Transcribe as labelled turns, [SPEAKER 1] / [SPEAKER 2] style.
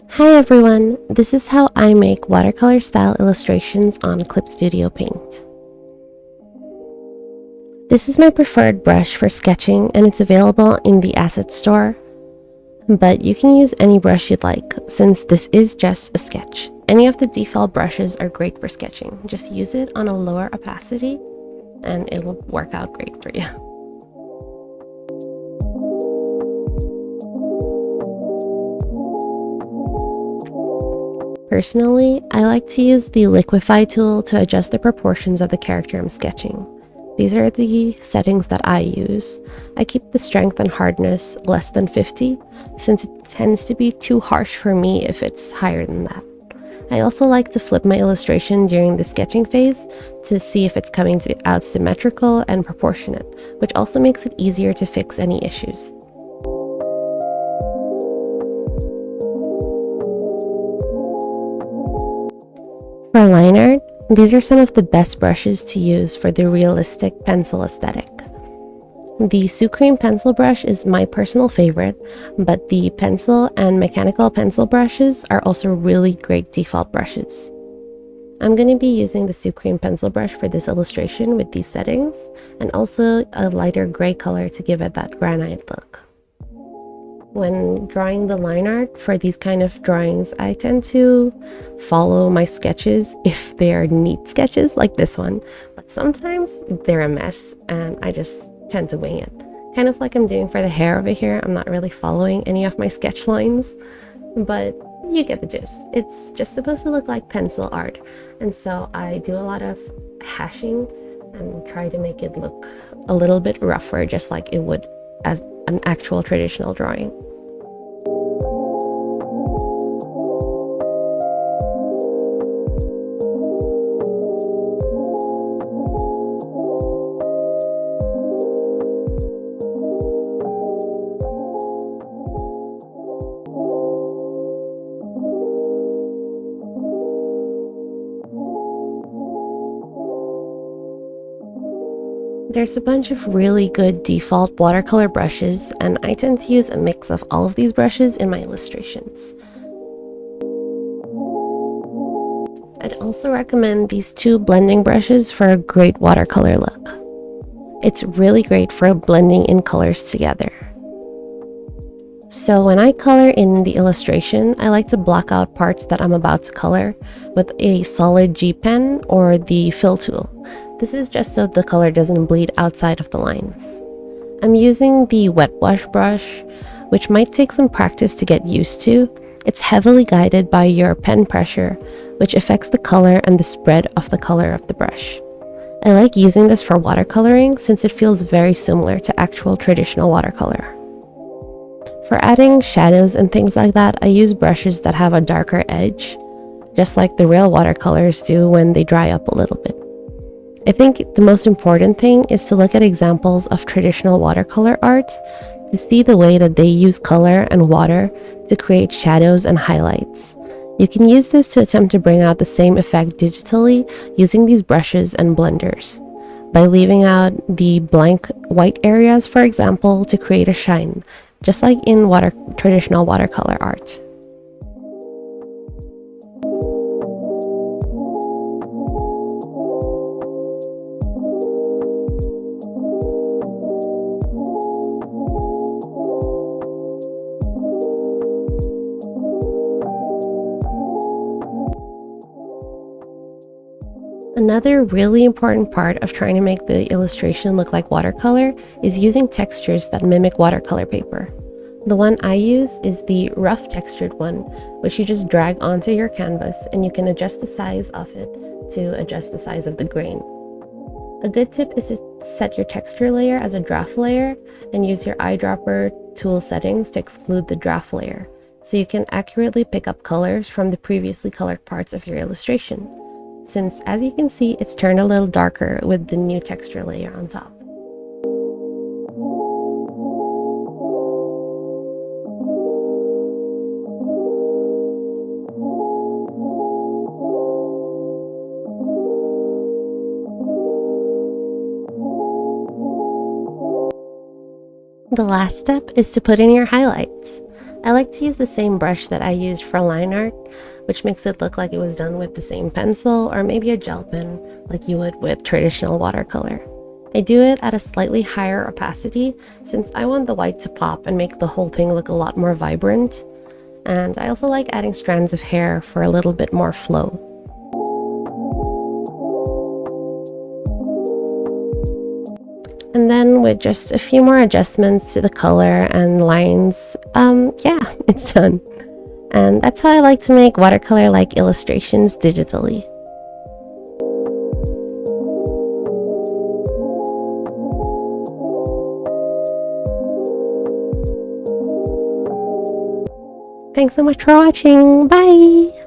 [SPEAKER 1] Hi everyone, this is how I make watercolor style illustrations on clipstudiopaint. This is my preferred brush for sketching and it's available in the asset store, but you can use any brush you'd like since this is just a sketch. Any of the default brushes are great for sketching. Just use it on a lower opacity and it'll work out great for you. Personally, I like to use the liquify tool to adjust the proportions of the character I'm sketching. These are the settings that I use. I keep the strength and hardness less than 50 since it tends to be too harsh for me if it's higher than that. I also like to flip my illustration during the sketching phase to see if it's coming out symmetrical and proportionate, which also makes it easier to fix any issues. For line art, these are some of the best brushes to use for the realistic pencil aesthetic. The Sucreme pencil brush is my personal favorite, but the pencil and mechanical pencil brushes are also really great default brushes. I'm going to be using the Sucreme pencil brush for this illustration with these settings, and also a lighter gray color to give it that granite look. When drawing the line art for these kind of drawings, I tend to follow my sketches if they are neat sketches like this one, but sometimes they're a mess and I just tend to wing it. Kind of like I'm doing for the hair over here. I'm not really following any of my sketch lines, but you get the gist. It's just supposed to look like pencil art, and so I do a lot of hashing and try to make it look a little bit rougher, just like it would as an actual traditional drawing. There's a bunch of really good default watercolor brushes, and I tend to use a mix of all of these brushes in my illustrations. I'd also recommend these two blending brushes for a great watercolor look. It's really great for blending in colors together. So when I color in the illustration, I like to block out parts that I'm about to color with a solid G pen or the fill tool. This is just so the color doesn't bleed outside of the lines. I'm using the wet wash brush, which might take some practice to get used to. It's heavily guided by your pen pressure, which affects the color and the spread of the color of the brush. I like using this for watercoloring since it feels very similar to actual traditional watercolor. For adding shadows and things like that, I use brushes that have a darker edge, just like the real watercolors do when they dry up a little bit. I think the most important thing is to look at examples of traditional watercolor art to see the way that they use color and water to create shadows and highlights. You can use this to attempt to bring out the same effect digitally using these brushes and blenders, by leaving out the blank white areas, for example, to create a shine, just like in traditional watercolor art. Another really important part of trying to make the illustration look like watercolor is using textures that mimic watercolor paper. The one I use is the rough textured one, which you just drag onto your canvas and you can adjust the size of it to adjust the size of the grain. A good tip is to set your texture layer as a draft layer and use your eyedropper tool settings to exclude the draft layer, so you can accurately pick up colors from the previously colored parts of your illustration, since as you can see, it's turned a little darker with the new texture layer on top. The last step is to put in your highlights. I like to use the same brush that I used for line art, which makes it look like it was done with the same pencil or maybe a gel pen like you would with traditional watercolor. I do it at a slightly higher opacity since I want the white to pop and make the whole thing look a lot more vibrant. And I also like adding strands of hair for a little bit more flow. And then with just a few more adjustments to the color and lines, yeah, it's done. And that's how I like to make watercolor-like illustrations digitally. Thanks so much for watching. Bye!